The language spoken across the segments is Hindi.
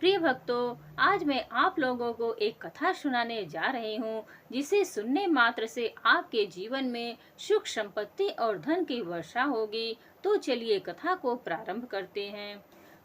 प्रिय भक्तों, आज मैं आप लोगों को एक कथा सुनाने जा रही हूँ, जिसे सुनने मात्र से आपके जीवन में सुख संपत्ति और धन की वर्षा होगी। तो चलिए कथा को प्रारंभ करते हैं।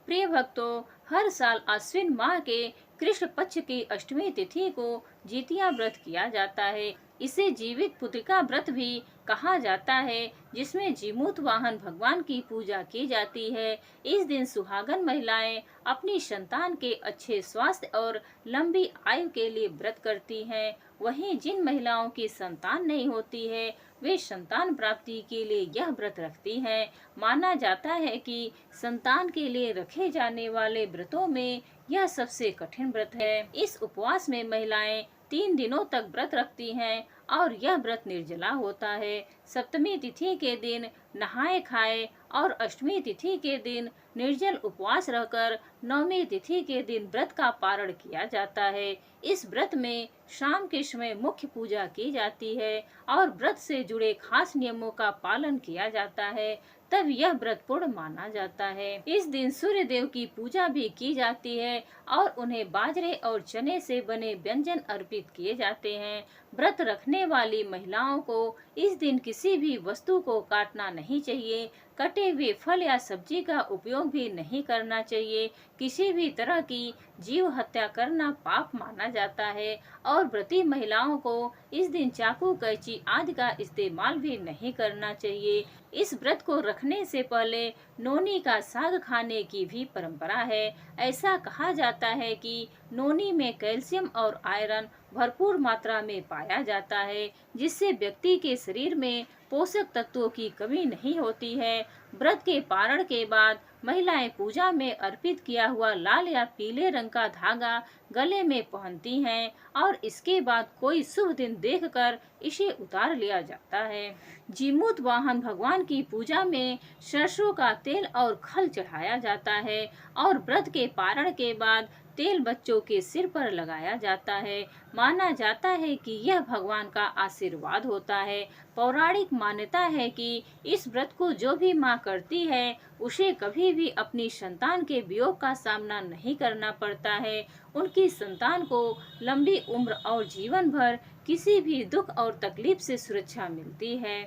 प्रिय भक्तों, हर साल आश्विन माह के कृष्ण पक्ष की अष्टमी तिथि को जितिया व्रत किया जाता है। इसे जीवित पुत्रिका व्रत भी कहा जाता है, जिसमें जीमूत वाहन भगवान की पूजा की जाती है। इस दिन सुहागन महिलाएं अपनी संतान के अच्छे स्वास्थ्य और लंबी आयु के लिए व्रत करती हैं। वहीं जिन महिलाओं की संतान नहीं होती है, वे संतान प्राप्ति के लिए यह व्रत रखती हैं। माना जाता है कि संतान के लिए रखे जाने वाले व्रतों में यह सबसे कठिन व्रत है। इस उपवास में महिलाएं 3 दिनों तक व्रत रखती हैं और यह व्रत निर्जला होता है। सप्तमी तिथि के दिन नहाए खाए और अष्टमी तिथि के दिन निर्जल उपवास रहकर नवमी तिथि के दिन व्रत का पारण किया जाता है। इस व्रत में शाम के समय मुख्य पूजा की जाती है और व्रत से जुड़े खास नियमों का पालन किया जाता है, तब यह व्रत पूर्ण माना जाता है। इस दिन सूर्य देव की पूजा भी की जाती है और उन्हें बाजरे और चने से बने व्यंजन अर्पित किए जाते हैं। व्रत रखने वाली महिलाओं को इस दिन किसी भी वस्तु को काटना नहीं चाहिए। कटे हुए फल या सब्जी का उपयोग भी नहीं करना चाहिए। किसी भी तरह की जीव हत्या करना पाप माना जाता है और व्रती महिलाओं को इस दिन चाकू, कैंची आदि का इस्तेमाल भी नहीं करना चाहिए। इस व्रत को रखने से पहले नोनी का साग खाने की भी परंपरा है। ऐसा कहा जाता है कि नोनी में कैल्शियम और आयरन भरपूर मात्रा में पाया जाता है, जिससे व्यक्ति के शरीर में पोषक तत्वों की कमी नहीं होती है। व्रत के पारण के बाद महिलाएं पूजा में अर्पित किया हुआ लाल या पीले रंग का धागा गले में पहनती हैं और इसके बाद कोई शुभ दिन देखकर इसे उतार लिया जाता है। जीमूत वाहन भगवान की पूजा में सरसों का तेल और खल चढ़ाया जाता है और व्रत के पारण के बाद तेल बच्चों के सिर पर लगाया जाता है। माना जाता है कि यह भगवान का आशीर्वाद होता है। पौराणिक मान्यता है कि इस व्रत को जो भी माँ करती है, उसे कभी भी अपनी संतान के वियोग का सामना नहीं करना पड़ता है। उनकी संतान को लंबी उम्र और जीवन भर किसी भी दुख और तकलीफ से सुरक्षा मिलती है।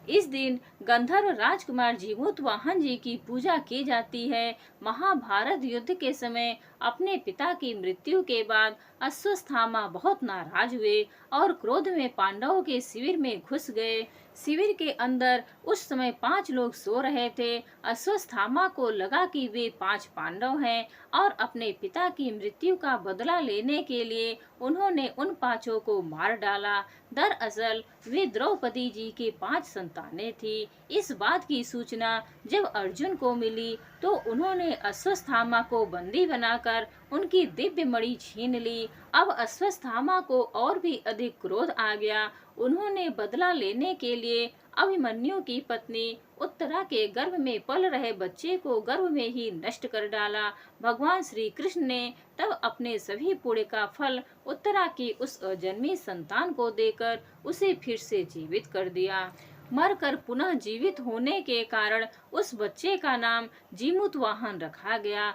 इस दिन गंधर्व राजकुमार जीमूत वाहन जी की पूजा की जाती है। महाभारत युद्ध के समय अपने पिता की मृत्यु के बाद अश्वत्थामा बहुत नाराज हुए और क्रोध में पांडवों के शिविर में घुस गए। शिविर के अंदर उस समय 5 लोग सो रहे थे। अश्वत्थामा को लगा कि वे 5 पांडव हैं और अपने पिता की मृत्यु का बदला लेने के लिए उन्होंने उन 5 को मार डाला। दरअसल वे द्रौपदी जी के 5 संतानें थी। इस बात की सूचना जब अर्जुन को मिली तो उन्होंने अश्वत्थामा को बंदी बनाकर उनकी दिव्य मणि छीन ली। अब अश्वत्थामा को और भी अधिक क्रोध आ गया। उन्होंने बदला लेने के लिए अभिमन्यु की पत्नी उत्तरा के गर्भ में पल रहे बच्चे को गर्भ में ही नष्ट कर डाला। भगवान श्री कृष्ण ने तब अपने सभी पुण्य का फल उत्तरा की उस अजन्मी संतान को देकर उसे फिर से जीवित कर दिया। मरकर पुनः जीवित होने के कारण उस बच्चे का नाम जीमूत वाहन रखा गया।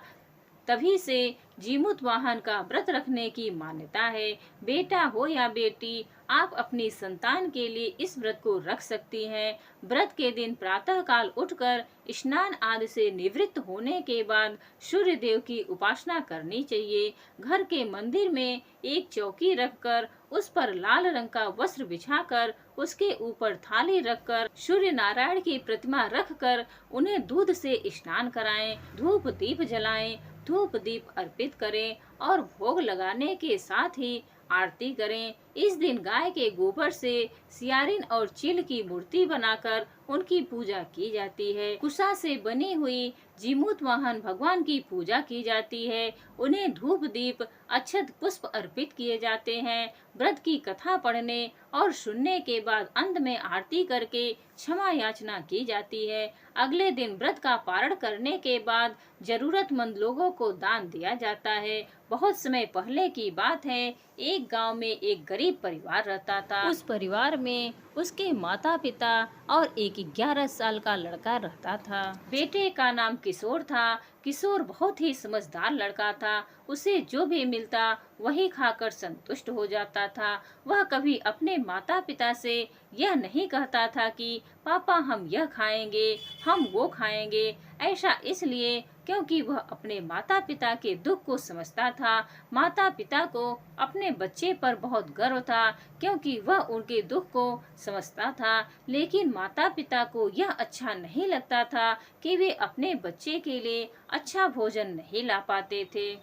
तभी से जीमूत वाहन का व्रत रखने की मान्यता है। बेटा हो या बेटी, आप अपनी संतान के लिए इस व्रत को रख सकती हैं। व्रत के दिन प्रातः काल उठकर स्नान आदि से निवृत्त होने के बाद सूर्य देव की उपासना करनी चाहिए। घर के मंदिर में एक चौकी रखकर उस पर लाल रंग का वस्त्र बिछाकर उसके ऊपर थाली रखकर सूर्य नारायण की प्रतिमा रखकर उन्हें दूध से स्नान कराएं, धूप दीप जलाएं, धूप दीप अर्पित करें और भोग लगाने के साथ ही आरती करें। इस दिन गाय के गोबर से सियारिन और चील की मूर्ति बनाकर उनकी पूजा की जाती है। कुशा से बनी हुई जीमूत वाहन भगवान की पूजा की जाती है। उन्हें धूप दीप अक्षत पुष्प अर्पित किए जाते हैं। व्रत की कथा पढ़ने और सुनने के बाद अंत में आरती करके क्षमा याचना की जाती है। अगले दिन व्रत का पारण करने के बाद जरूरतमंद लोगों को दान दिया जाता है। बहुत समय पहले की बात है, एक गांव में एक गरीब परिवार रहता था। उस परिवार में उसके माता पिता और एक 11 साल का लड़का रहता था। बेटे का नाम किशोर था, किशोर बहुत ही समझदार लड़का था। उसे जो भी मिलता वही खाकर संतुष्ट हो जाता था। वह कभी अपने माता पिता से यह नहीं कहता था कि पापा हम यह खाएंगे, हम वो खाएंगे। ऐसा इसलिए क्योंकि वह अपने माता पिता के दुख को समझता था। माता पिता को अपने बच्चे पर बहुत गर्व था, क्योंकि वह उनके दुख को समझता था। लेकिन माता पिता को यह अच्छा नहीं लगता था कि वे अपने बच्चे के लिए अच्छा भोजन नहीं ला पाते थे।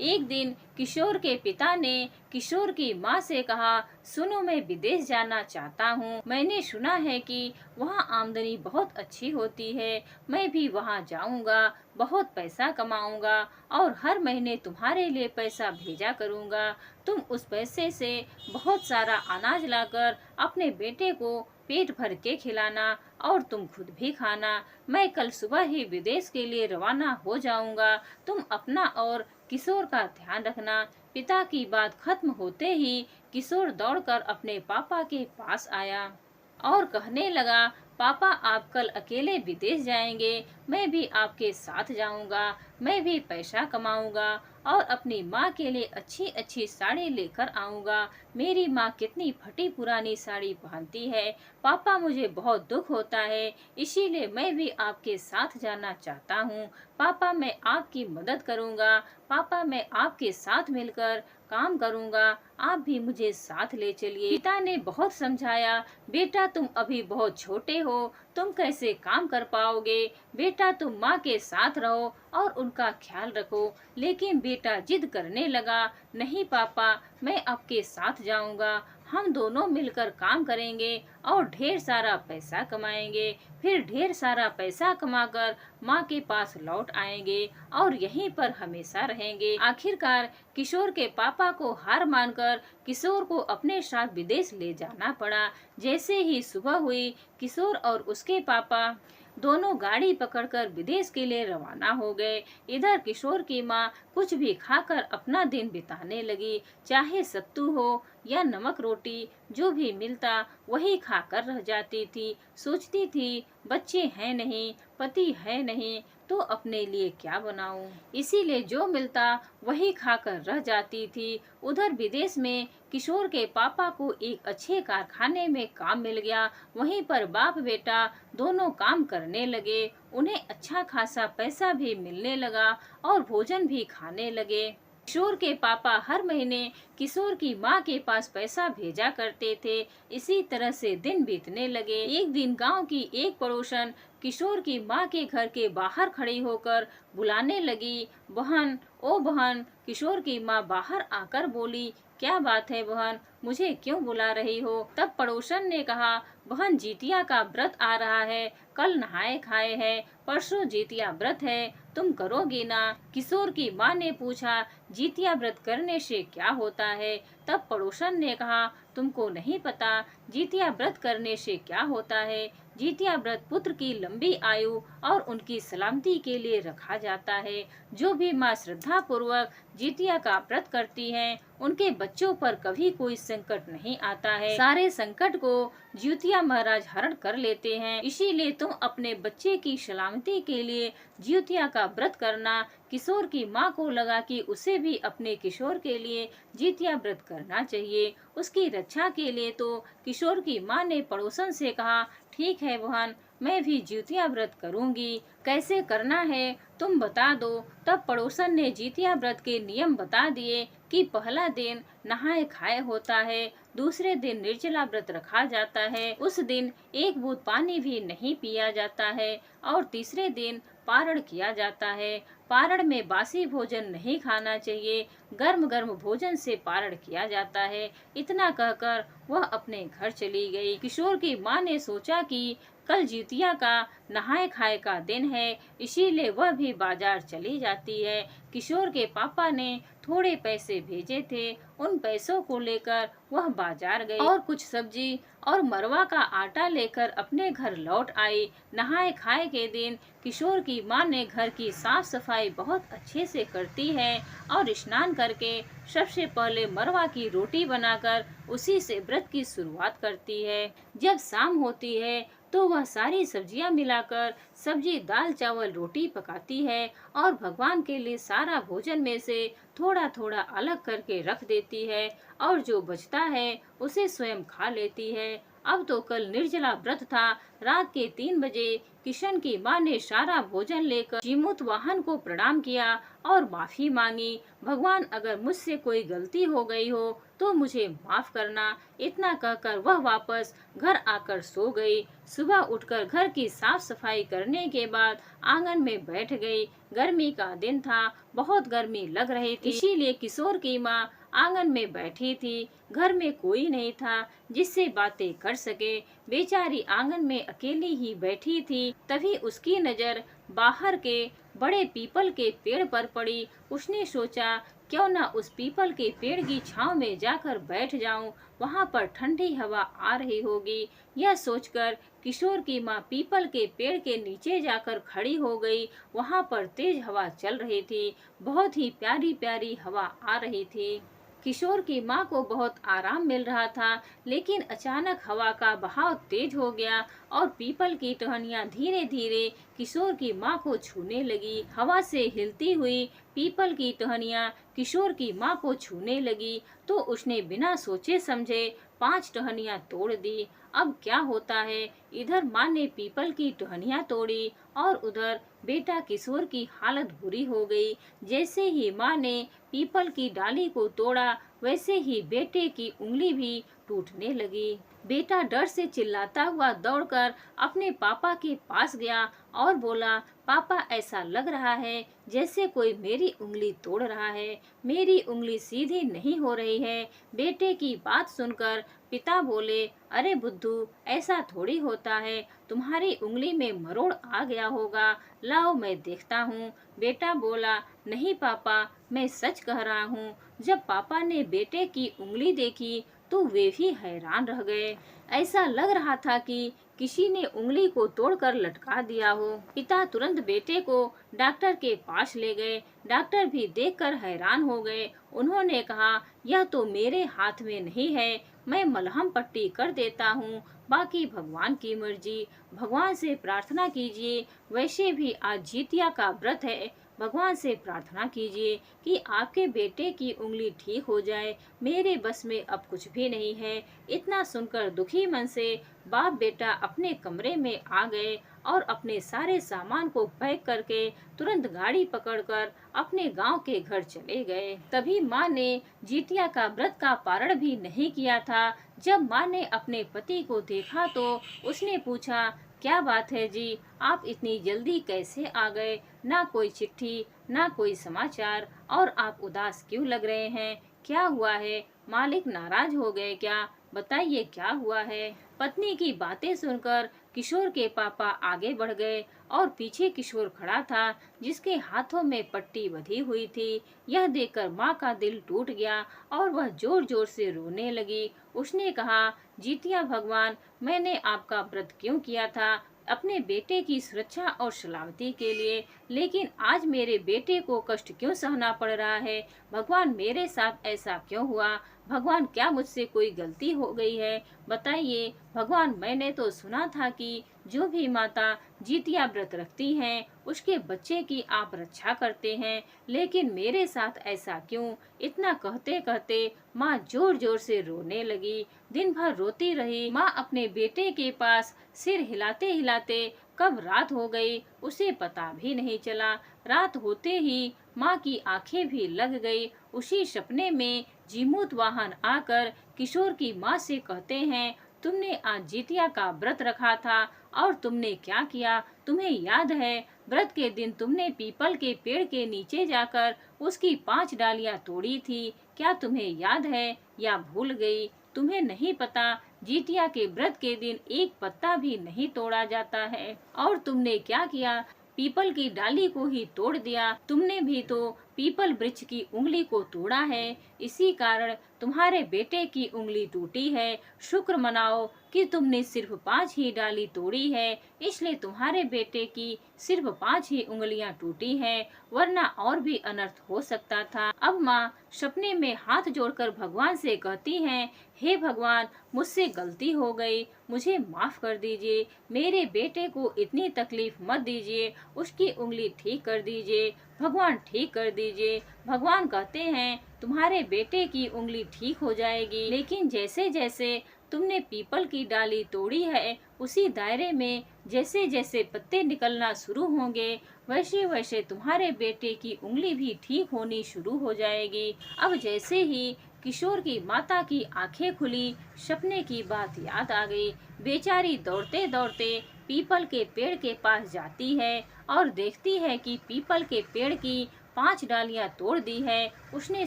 एक दिन किशोर के पिता ने किशोर की माँ से कहा, सुनो मैं विदेश जाना चाहता हूँ। मैंने सुना है कि वहाँ आमदनी बहुत अच्छी होती है। मैं भी वहाँ जाऊँगा, बहुत पैसा कमाऊँगा और हर महीने तुम्हारे लिए पैसा भेजा करूँगा। तुम उस पैसे से बहुत सारा अनाज लाकर अपने बेटे को पेट भर के खिलाना और तुम खुद भी खाना। मैं कल सुबह ही विदेश के लिए रवाना हो जाऊँगा। तुम अपना और किशोर का ध्यान रखना। पिता की बात खत्म होते ही किशोर दौड़कर अपने पापा के पास आया और कहने लगा, पापा आप कल अकेले विदेश जाएंगे, मैं भी आपके साथ जाऊंगा। मैं भी पैसा कमाऊंगा और अपनी माँ के लिए अच्छी अच्छी साड़ी लेकर आऊंगा। मेरी माँ कितनी फटी पुरानी साड़ी पहनती है। पापा मुझे बहुत दुख होता है, इसीलिए मैं भी आपके साथ जाना चाहता हूँ। पापा मैं आपकी मदद करूंगा। पापा मैं आपके साथ मिलकर काम करूंगा। आप भी मुझे साथ ले चलिए। पिता ने बहुत समझाया, बेटा तुम अभी बहुत छोटे हो, तुम कैसे काम कर पाओगे। बेटा तुम माँ के साथ रहो और उनका ख्याल रखो। लेकिन बेटा जिद करने लगा, नहीं पापा मैं आपके साथ जाऊंगा। हम दोनों मिलकर काम करेंगे और ढेर सारा पैसा कमाएंगे। फिर ढेर सारा पैसा कमाकर माँ के पास लौट आएंगे और यहीं पर हमेशा रहेंगे। आखिरकार किशोर के पापा को हार मानकर किशोर को अपने साथ विदेश ले जाना पड़ा। जैसे ही सुबह हुई, किशोर और उसके पापा दोनों गाड़ी पकड़कर विदेश के लिए रवाना हो गए। इधर किशोर की माँ कुछ भी खाकर अपना दिन बिताने लगी। चाहे सत्तू हो या नमक रोटी, जो भी मिलता वही खाकर रह जाती थी। सोचती थी बच्चे हैं नहीं, पति है नहीं, तो अपने लिए क्या बनाऊं। इसीलिए जो मिलता वही खाकर रह जाती थी। उधर विदेश में किशोर के पापा को एक अच्छे कारखाने में काम मिल गया। वहीं पर बाप बेटा दोनों काम करने लगे। उन्हें अच्छा खासा पैसा भी मिलने लगा और भोजन भी खाने लगे। किशोर के पापा हर महीने किशोर की माँ के पास पैसा भेजा करते थे। इसी तरह से दिन बीतने लगे। एक दिन गांव की एक पड़ोसन किशोर की माँ के घर के बाहर खड़ी होकर बुलाने लगी, बहन ओ बहन। किशोर की माँ बाहर आकर बोली, क्या बात है बहन, मुझे क्यों बुला रही हो। तब पड़ोसन ने कहा, बहन जितिया का व्रत आ रहा है, कल नहाए खाए है, परसों जितिया व्रत है, तुम करोगी ना। किशोर की माँ ने पूछा, जितिया व्रत करने से क्या होता है। तब पड़ोसन ने कहा, तुमको नहीं पता जितिया व्रत करने से क्या होता है। जितिया व्रत पुत्र की लंबी आयु और उनकी सलामती के लिए रखा जाता है। जो भी माँ श्रद्धा पूर्वक जितिया का व्रत करती हैं, उनके बच्चों पर कभी कोई संकट नहीं आता है। सारे संकट को जितिया महाराज हरण कर लेते हैं। इसीलिए तुम अपने बच्चे की सलामती के लिए जितिया का व्रत करना। किशोर की माँ को लगा कि उसे भी अपने किशोर के लिए जितिया व्रत करना चाहिए। उसकी रक्षा के लिए तो किशोर की माँ ने पड़ोसन से कहा, ठीक है बहन, मैं भी जितिया व्रत करूंगी। कैसे करना है तुम बता दो। तब पड़ोसन ने जितिया व्रत के नियम बता दिए कि पहला दिन नहाए खाए होता है, दूसरे दिन निर्जला व्रत रखा जाता है, उस दिन एक बूंद पानी भी नहीं पिया जाता है, और तीसरे दिन पारण किया जाता है। पारण में बासी भोजन नहीं खाना चाहिए, गर्म गर्म भोजन से पारण किया जाता है। इतना कहकर वह अपने घर चली गई। किशोर की माँ ने सोचा कि कल जितिया का नहाए खाए का दिन है, इसीलिए वह भी बाजार चली जाती है। किशोर के पापा ने थोड़े पैसे भेजे थे, उन पैसों को लेकर वह बाजार गई और कुछ सब्जी और मरवा का आटा लेकर अपने घर लौट आई। नहाए खाए के दिन किशोर की माँ ने घर की साफ सफाई बहुत अच्छे से करती है और स्नान करके सबसे पहले मरवा की रोटी बनाकर उसी से व्रत की शुरुआत करती है। जब शाम होती है तो वह सारी सब्जियां मिलाकर सब्जी दाल चावल रोटी पकाती है और भगवान के लिए सारा भोजन में से थोड़ा थोड़ा अलग करके रख देती है और जो बचता है उसे स्वयं खा लेती है। अब तो कल निर्जला व्रत था। रात के 3 बजे किशन की माँ ने सारा भोजन लेकर जीमूत वाहन को प्रणाम किया और माफी मांगी। भगवान, अगर मुझसे कोई गलती हो गई हो तो मुझे माफ करना। इतना कहकर वह वापस घर आकर सो गई। सुबह उठकर घर की साफ सफाई करने के बाद आंगन में बैठ गई। गर्मी का दिन था, बहुत गर्मी लग रही थी, इसीलिए किशोर की माँ आंगन में बैठी थी। घर में कोई नहीं था जिससे बातें कर सके। बेचारी आंगन में अकेली ही बैठी थी। तभी उसकी नजर बाहर के बड़े पीपल के पेड़ पर पड़ी। उसने सोचा, क्यों न उस पीपल के पेड़ की छांव में जाकर बैठ जाऊं, वहां पर ठंडी हवा आ रही होगी। यह सोचकर किशोर की माँ पीपल के पेड़ के नीचे जाकर खड़ी हो गई। वहां पर तेज हवा चल रही थी, बहुत ही प्यारी प्यारी हवा आ रही थी। किशोर की माँ को बहुत आराम मिल रहा था, लेकिन अचानक हवा का बहाव तेज हो गया और पीपल की टहनियाँ धीरे धीरे किशोर की माँ को छूने लगी। हवा से हिलती हुई पीपल की टहनियाँ किशोर की माँ को छूने लगी तो उसने बिना सोचे समझे 5 टहनियाँ तोड़ दी। अब क्या होता है, इधर माँ ने पीपल की टहनियाँ तोड़ी और उधर बेटा किशोर की हालत बुरी हो गई। जैसे ही माँ ने पीपल की डाली को तोड़ा, वैसे ही बेटे की उंगली भी टूटने लगी। बेटा डर से चिल्लाता हुआ दौड़कर अपने पापा के पास गया और बोला, पापा, ऐसा लग रहा है जैसे कोई मेरी उंगली तोड़ रहा है, मेरी उंगली सीधी नहीं हो रही है। बेटे की बात सुनकर पिता बोले, अरे बुद्धू, ऐसा थोड़ी होता है, तुम्हारी उंगली में मरोड़ आ गया होगा, लाओ मैं देखता हूँ। बेटा बोला, नहीं पापा, मैं सच कह रहा हूँ। जब पापा ने बेटे की उंगली देखी तो वे भी हैरान रह गए। ऐसा लग रहा था कि किसी ने उंगली को तोड़कर लटका दिया हो। पिता तुरंत बेटे को डॉक्टर के पास ले गए। डॉक्टर भी देखकर हैरान हो गए। उन्होंने कहा, यह तो मेरे हाथ में नहीं है, मैं मलहम पट्टी कर देता हूँ, बाकी भगवान की मर्जी। भगवान से प्रार्थना कीजिए। वैसे भी आज जितिया का व्रत है, भगवान से प्रार्थना कीजिए कि आपके बेटे की उंगली ठीक हो जाए। मेरे बस में अब कुछ भी नहीं है। इतना सुनकर दुखी मन से बाप बेटा अपने कमरे में आ गए और अपने सारे सामान को पैक करके तुरंत गाड़ी पकड़कर अपने गांव के घर चले गए। तभी माँ ने जितिया का व्रत का पारण भी नहीं किया था। जब माँ ने अपने पति को देखा तो उसने पूछा, क्या बात है जी, आप इतनी जल्दी कैसे आ गए? ना कोई चिट्ठी, ना कोई समाचार, और आप उदास क्यों लग रहे हैं? क्या हुआ है? मालिक नाराज हो गए क्या? बताइए क्या हुआ है? पत्नी की बातें सुनकर किशोर के पापा आगे बढ़ गए और पीछे किशोर खड़ा था जिसके हाथों में पट्टी बंधी हुई थी। यह देखकर माँ का दिल टूट गया और वह जोर जोर से रोने लगी। उसने कहा, जितिया भगवान, मैंने आपका व्रत क्यों किया था? अपने बेटे की सुरक्षा और सलामती के लिए, लेकिन आज मेरे बेटे को कष्ट क्यों सहना पड़ रहा है? भगवान, मेरे साथ ऐसा क्यों हुआ? भगवान, क्या मुझसे कोई गलती हो गई है? बताइए भगवान। मैंने तो सुना था कि जो भी माता जितिया व्रत रखती हैं उसके बच्चे की आप रक्षा करते हैं, लेकिन मेरे साथ ऐसा क्यों? इतना कहते कहते माँ जोर जोर से रोने लगी। दिन भर रोती रही। माँ अपने बेटे के पास सिर हिलाते हिलाते कब रात हो गई उसे पता भी नहीं चला। रात होते ही माँ की आंखें भी लग गई। उसी सपने में जीमूत वाहन आकर किशोर की माँ से कहते हैं, तुमने आज जितिया का व्रत रखा था और तुमने क्या किया? तुम्हें याद है, व्रत के दिन तुमने पीपल के पेड़ के नीचे जाकर उसकी 5 डालियां तोड़ी थी। क्या तुम्हें याद है या भूल गई? तुम्हें नहीं पता, जितिया के व्रत के दिन एक पत्ता भी नहीं तोड़ा जाता है। और तुमने क्या किया? पीपल की डाली को ही तोड़ दिया। तुमने भी तो पीपल वृक्ष की उंगली को तोड़ा है, इसी कारण तुम्हारे बेटे की उंगली टूटी है। शुक्र मनाओ कि तुमने सिर्फ 5 ही डाली तोड़ी है, इसलिए तुम्हारे बेटे की सिर्फ 5 ही उंगलियां टूटी हैं, वरना और भी अनर्थ हो सकता था। अब माँ सपने में हाथ जोड़कर भगवान से कहती हैं, हे भगवान, मुझसे गलती हो गई, मुझे माफ कर दीजिए, मेरे बेटे को इतनी तकलीफ मत दीजिए, उसकी उंगली ठीक कर दीजिए, भगवान ठीक कर दीजिए। भगवान कहते हैं, तुम्हारे बेटे की उंगली ठीक हो जाएगी, लेकिन जैसे जैसे तुमने पीपल की डाली तोड़ी है, उसी दायरे में जैसे जैसे पत्ते निकलना शुरू होंगे, वैसे वैसे तुम्हारे बेटे की उंगली भी ठीक होनी शुरू हो जाएगी। अब जैसे ही किशोर की माता की आंखें खुली, सपने की बात याद आ गई। बेचारी दौड़ते दौड़ते पीपल के पेड़ के पास जाती है और देखती है कि पीपल के पेड़ की 5 डालियां तोड़ दी है। उसने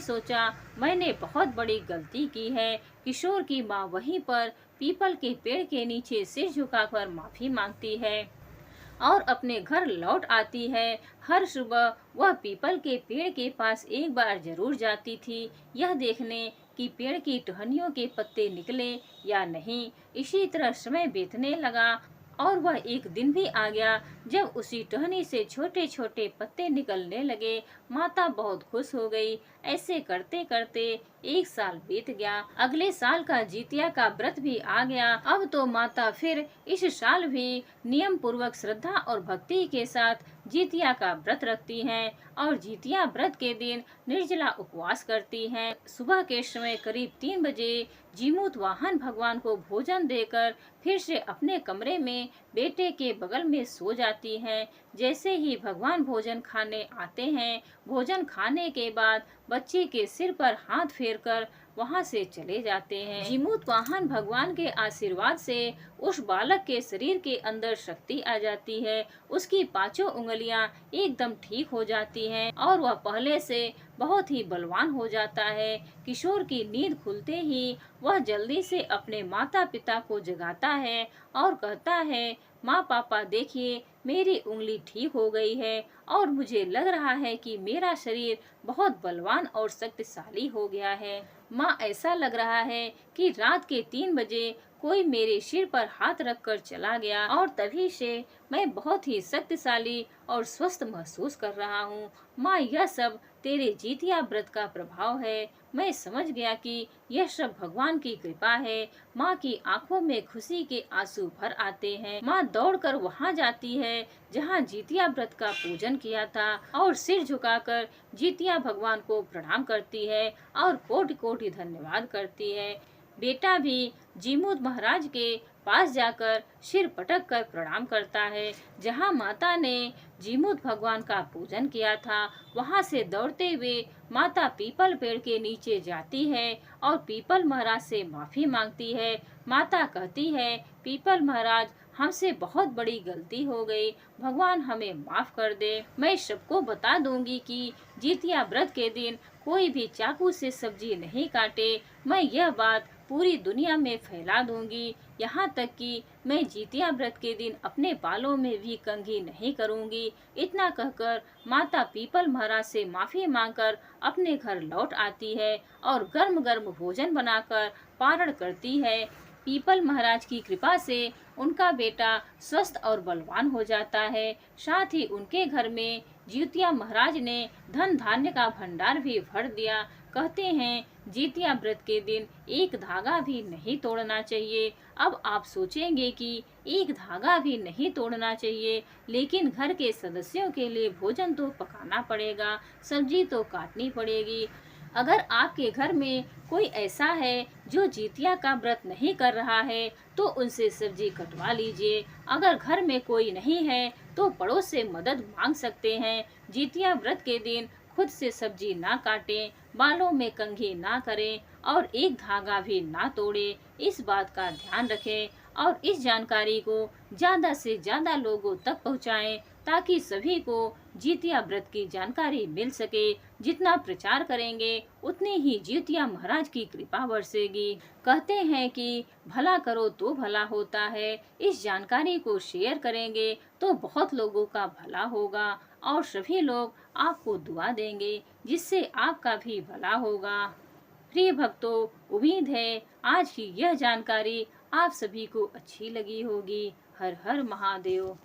सोचा, मैंने बहुत बड़ी गलती की है। किशोर की माँ वहीं पर पीपल के पेड़ के नीचे सिर झुकाकर माफी मांगती है और अपने घर लौट आती है। हर सुबह वह पीपल के पेड़ के पास एक बार जरूर जाती थी, यह देखने कि पेड़ की टहनियों के पत्ते निकले या नहीं। इसी तरह समय बीतने लगा और वह एक दिन भी आ गया जब उसी टहनी से छोटे छोटे पत्ते निकलने लगे। माता बहुत खुश हो गई। ऐसे करते करते 1 साल बीत गया। अगले साल का जितिया का व्रत भी आ गया। अब तो माता फिर इस साल भी नियम पूर्वक श्रद्धा और भक्ति के साथ जितिया का व्रत रखती हैं और जितिया व्रत के दिन निर्जला उपवास करती हैं। सुबह के समय करीब 3 बजे जीमूत वाहन भगवान को भोजन देकर फिर से अपने कमरे में बेटे के बगल में सो जाती हैं। जैसे ही भगवान भोजन खाने आते हैं, भोजन खाने के बाद बच्चे के सिर पर हाथ फेरकर वहां से चले जाते हैं। जीमूत वाहन भगवान के आशीर्वाद से उस बालक के शरीर के अंदर शक्ति आ जाती है। उसकी 5 उंगलियां एकदम ठीक हो जाती हैं और वह पहले से बहुत ही बलवान हो जाता है। किशोर की नींद खुलते ही वह जल्दी से अपने माता पिता को जगाता है और कहता है, माँ पापा देखिए, मेरी उंगली ठीक हो गई है और मुझे लग रहा है कि मेरा शरीर बहुत बलवान और शक्तिशाली हो गया है। माँ, ऐसा लग रहा है कि रात के 3 बजे कोई मेरे सिर पर हाथ रखकर चला गया और तभी से मैं बहुत ही शक्तिशाली और स्वस्थ महसूस कर रहा हूँ। माँ, यह सब तेरे जितिया व्रत का प्रभाव है। मैं समझ गया कि यह सब भगवान की कृपा है। माँ की आंखों में खुशी के आंसू भर आते हैं। माँ दौड़कर वहाँ जाती है जहाँ जितिया व्रत का पूजन किया था और सिर झुकाकर जितिया भगवान को प्रणाम करती है और कोटि कोटि धन्यवाद करती है। बेटा भी जीमूत महाराज के पास जाकर सिर पटक कर प्रणाम करता है। जहाँ माता ने जीमूत भगवान का पूजन किया था, वहाँ से दौड़ते हुए माता पीपल पेड़ के नीचे जाती है और पीपल महाराज से माफी मांगती है। माता कहती है, पीपल महाराज, हमसे बहुत बड़ी गलती हो गई, भगवान हमें माफ कर दे। मैं सबको बता दूंगी कि जितिया व्रत के दिन कोई भी चाकू से सब्जी नहीं काटे। मैं यह बात पूरी दुनिया में फैला दूंगी। यहाँ तक कि मैं जितिया व्रत के दिन अपने बालों में भी कंघी नहीं करूंगी। इतना कहकर माता पीपल महाराज से माफी मांगकर अपने घर लौट आती है और गर्म गर्म भोजन बनाकर पारण करती है। पीपल महाराज की कृपा से उनका बेटा स्वस्थ और बलवान हो जाता है। साथ ही उनके घर में जितिया महाराज ने धन धान्य का भंडार भी भर दिया। कहते हैं, जितिया व्रत के दिन एक धागा भी नहीं तोड़ना चाहिए। अब आप सोचेंगे कि एक धागा भी नहीं तोड़ना चाहिए, लेकिन घर के सदस्यों के लिए भोजन तो पकाना पड़ेगा, सब्जी तो काटनी पड़ेगी। अगर आपके घर में कोई ऐसा है जो जितिया का व्रत नहीं कर रहा है, तो उनसे सब्जी कटवा लीजिए। अगर घर में कोई नहीं है तो पड़ोस से मदद मांग सकते हैं। जितिया व्रत के दिन खुद से सब्जी ना काटें, बालों में कंघी ना करें और एक धागा भी ना तोड़ें। इस बात का ध्यान रखें और इस जानकारी को ज्यादा से ज्यादा लोगों तक पहुंचाएं, ताकि सभी को जितिया व्रत की जानकारी मिल सके। जितना प्रचार करेंगे उतनी ही जितिया महाराज की कृपा बरसेगी। कहते हैं कि भला करो तो भला होता है। इस जानकारी को शेयर करेंगे तो बहुत लोगों का भला होगा। और सभी लोग आपको दुआ देंगे, जिससे आपका भी भला होगा। प्रिय भक्तों, उम्मीद है आज की यह जानकारी आप सभी को अच्छी लगी होगी। हर हर महादेव।